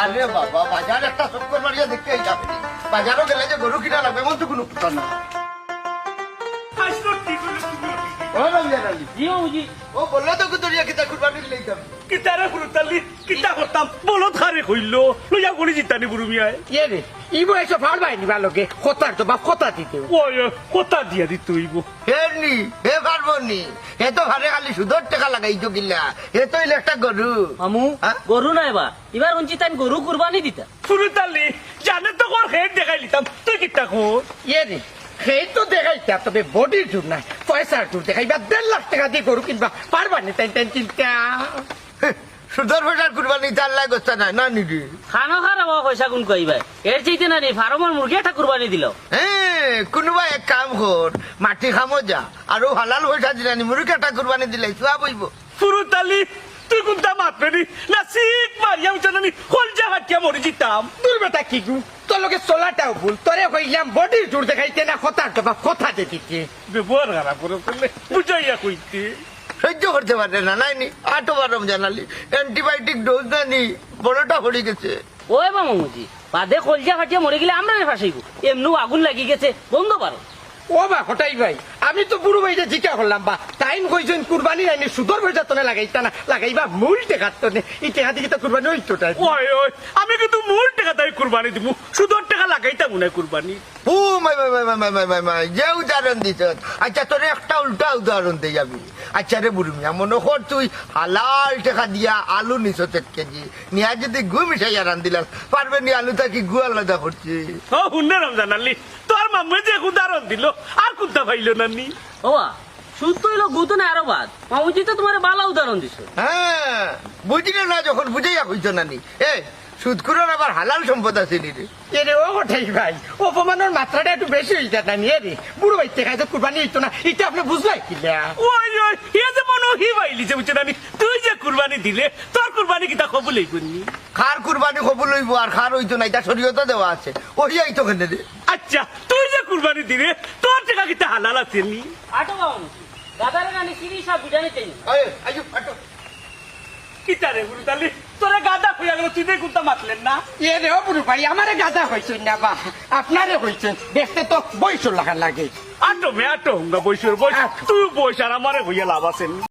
আরে বাবা বাজার একটা চক্কর মারিয়া দেখতে যাবে বাজারও গেলে যে গরু কিনা লাগবে এমন তো কোনো কথা না ও রমজান আলী জি বাবুজি ও বললো তো কুদরিয়া কিতা কুরবানির লই যাবে কিতারে গুরুতালি কিতা করতাম বলো থারে কইল লইয়া করি জিতানি বুড়ু মিয়ায় ইয়ে রে ইবো এসব ফাড়বাই নিবা লোকে কথার তো বাপ কথা দিতে ওই কথা দিয়া দিত হইব হেরনি হে পারবো নি হে তো ভারে খালি সুদর টাকা লাগাইছো কিলা হে তো ইলে একটা গরু মামু হ্যাঁ? গরু নাই বা এবার উঞ্চি তাই গরু কুরবানি দিতা গুরুতালি জানে তো কর হেড দেখাই লিতাম তুই কিতা কর ইয়ে রে সেই তো দেখাইতা তবে বডির জোর নাই পয়সার জোর দেখাইবা 1.5 লাখ টাকা দিয়ে গরু কিনবা পারবা না তাই তাই চিন্তা সুদর ফেটার কুরবানি 4 লাখ হচ্ছে না না নিদি খানো খারাপ পয়সা কোন কইবা এর চাইতে না নি ফার্মার মুরগি একটা কুরবানি দিল হ্যাঁ কোনোবা এক কাম কর মাটি খামো যা আর হালাল পয়সা দিলানি মুরগি একটা কুরবানি দিলাই চুয়া বইব গুরুতালি তুই কোনটা মাপবে নি না সিট মারিয়া উঠানি কলজা হাটিয়া মরে জিতাম তোর বেটা কি গু তোর লোকে চলাটাও ভুল তোরে কইলাম বডির জোর দেখাইতে না কথার তো বাপ কথা দিতে ব্যবহার খারাপ করে ফেললে বুঝাইয়া কইতে সহ্য করতে পারে না নাই নি আটো বারম জানালি অ্যান্টিবায়োটিক ডোজ না নি বড়টা পড়ে গেছে ওই মামুজি বাদে কলজা ফাটিয়া মরে গেলে আমরা ফাঁসাইব এমনি আগুন লাগি গেছে বন্ধ পারো ও বা হটাই ভাই আমি তো বুড়ো ভাইটা জিজ্ঞা করলাম বা টাইম কইছেন কুরবানি আইনি সুদর পয়সা তো লাগাইতা না লাগাইবা মূল টেকা তো এই টেকা দিকে তো কুরবানি হইতো তাই ওই ওই আমি কিন্তু মূল টাকা তাই কুরবানি দিব সুদর টাকা লাগাইতাম না কুরবানি ও মাই মাই মাই মাই মাই মাই মাই যে উদাহরণ দিছ আচ্ছা তোরে একটা উল্টা উদাহরণ দিয়ে যাবি আচ্ছা রে বুড়িমিয়া মনে কর তুই হালাল টাকা দিয়া আলু নিছ 1 কেজি নিয়া যদি গু মিশাইয়া রান দিলাম পারবে নি আলুটা কি গু আলাদা করছে ও হুন্নে রমজান আলী তোর মাম্মা যে উদাহরণ দিল আর কোনটা পাইল না নি ওয়া সুদ তো এলো গুতো না আরো বাদ মামুজি তো তোমার বালা উদাহরণ দিছো হ্যাঁ বুঝলে না যখন বুঝাইয়া কইছ না নি এ সুদকুরের আবার হালাল সম্পদ আছে নি রে এরে ও হঠাই ভাই অপমানের মাত্রাটা একটু বেশি হয়ে যায় না নিয়ে রে বুড়ো ভাই টেকা তো কুরবানি হইতো না এটা আপনি বুঝলাই কিলা ওই ওই এ যে মনে হি পাইলি যে বুঝছে নানি তুই যে কুরবানি দিলে তোর কুরবানি কিতা কবুলই করনি খার কুরবানি কবুল হইব আর খার হইতো না এটা শরীয়তে দেওয়া আছে ওই আইতো কেন রে আচ্ছা তুই যে কুরবানি দিলে তোর টাকা কিতা হালাল আছে নি আটো মামুজি দাদারে গানি সিরি সব বিজানি চাই আয় আইও আটো কিতা রে গুরুতালি তোরে গাদা হইয়া গেল তুই কোনটা মাতলেন না এ রে ও বুড়ো ভাই আমারে গাদা হয়েছেন না বা আপনারে হয়েছেন দেখতে তো 200 টাকা লাগে আটো মে আটো হুঙ্গা বৈশর বই তুই বৈশ আর আমারে হইয়া লাভ আছে